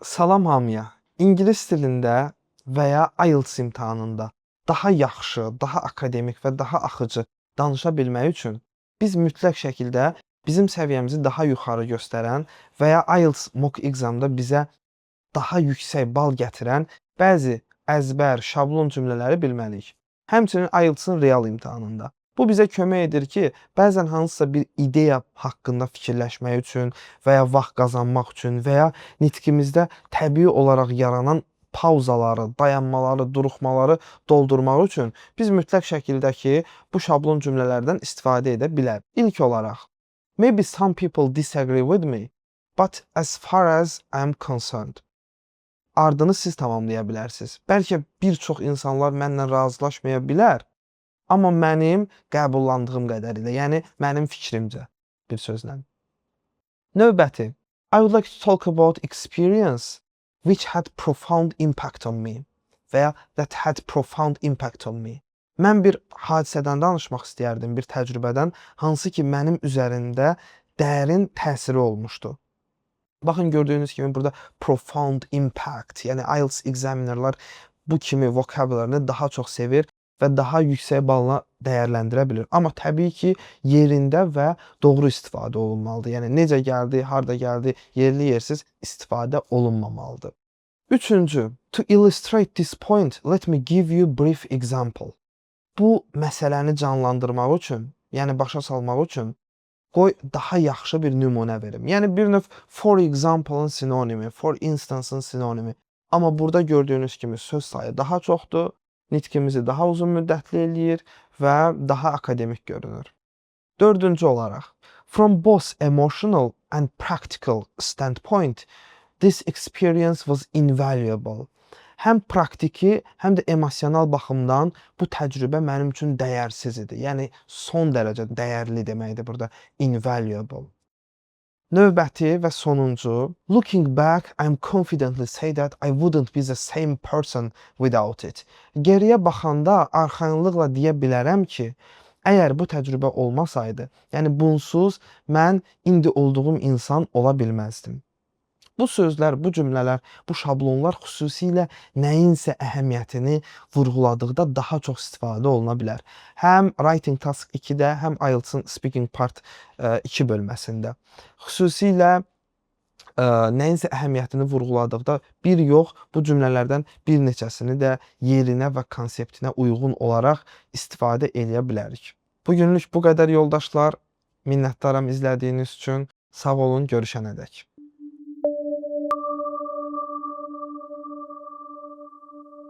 Salam hamıya. İngilis dilində və ya IELTS imtahanında daha yaxşı, daha akademik və daha axıcı danışa bilmək üçün biz mütləq şəkildə bizim səviyyəmizi daha yuxarı göstərən və ya IELTS mock examda bizə daha yüksək bal gətirən bəzi əzbər, şablon cümlələri bilməliyik. Həmçinin IELTS-ın real imtahanında. Bu bizə kömək edir ki, bəzən hansısa bir ideya haqqında fikirləşmək üçün və ya vaxt qazanmaq üçün və ya nitqimizdə təbii olaraq yaranan pauzaları, dayanmaları, duruxmaları doldurmaq üçün biz mütləq şəkildə ki, bu şablon cümlələrdən istifadə edə bilərik. İlk olaraq, maybe some people disagree with me, but as far as I'm concerned. Ardını siz tamamlaya bilərsiniz. Bəlkə bir çox insanlar mənlə razılaşmaya bilər, amma mənim qəbullandığım qədərilə, yəni mənim fikrimcə bir sözlə. Növbəti, I would like to talk about experience which had profound impact on me və ya that had profound impact on me. Mən bir hadisədən danışmaq istəyərdim, bir təcrübədən, hansı ki mənim üzərində dərin təsiri olmuşdu. Baxın, gördüyünüz kimi burada profound impact, yəni IELTS examinerlər bu kimi vokablarını daha çox sevir və daha yüksək balla dəyərləndirə bilir. Amma təbii ki, yerində və doğru istifadə olunmalıdır. Yəni necə gəldi, harda gəldi, yerli yersiz istifadə olunmamalıdır. Üçüncü, to illustrate this point, let me give you a brief example. Bu məsələni canlandırmaq üçün, yəni başa salmaq üçün qoy daha yaxşı bir nümunə verim. Yəni bir növ for example-ın sinonimi, for instance-ın sinonimi. Amma burada gördüyünüz kimi söz sayı daha çoxdur, nitqimizi daha uzun müddətli eləyir və daha akademik görünür. Dördüncü olaraq, from both emotional and practical standpoint, this experience was invaluable. Həm praktiki, həm də emosional baxımdan bu təcrübə mənim üçün dəyərsiz idi. Yəni son dərəcə dəyərli deməkdir burada, invaluable. Növbəti və sonuncu, looking back, I'm confidently say that I wouldn't be the same person without it. Geriyə baxanda arxayınlıqla deyə bilərəm ki, əgər bu təcrübə olmasaydı, yəni bunsuz mən indi olduğum insan ola bilməzdim. Bu sözlər, bu cümlələr, bu şablonlar xüsusilə nəyinsə əhəmiyyətini vurğuladıqda daha çox istifadə oluna bilər. Həm Writing Task 2-də, həm IELTS-ın Speaking Part 2 bölməsində. Xüsusilə nəyinsə əhəmiyyətini vurğuladıqda bir yox, bu cümlələrdən bir neçəsini də yerinə və konseptinə uyğun olaraq istifadə edə bilərik. Bugünlük bu qədər yoldaşlar. Minnətdaram izlədiyiniz üçün. Sağ olun, görüşənədək.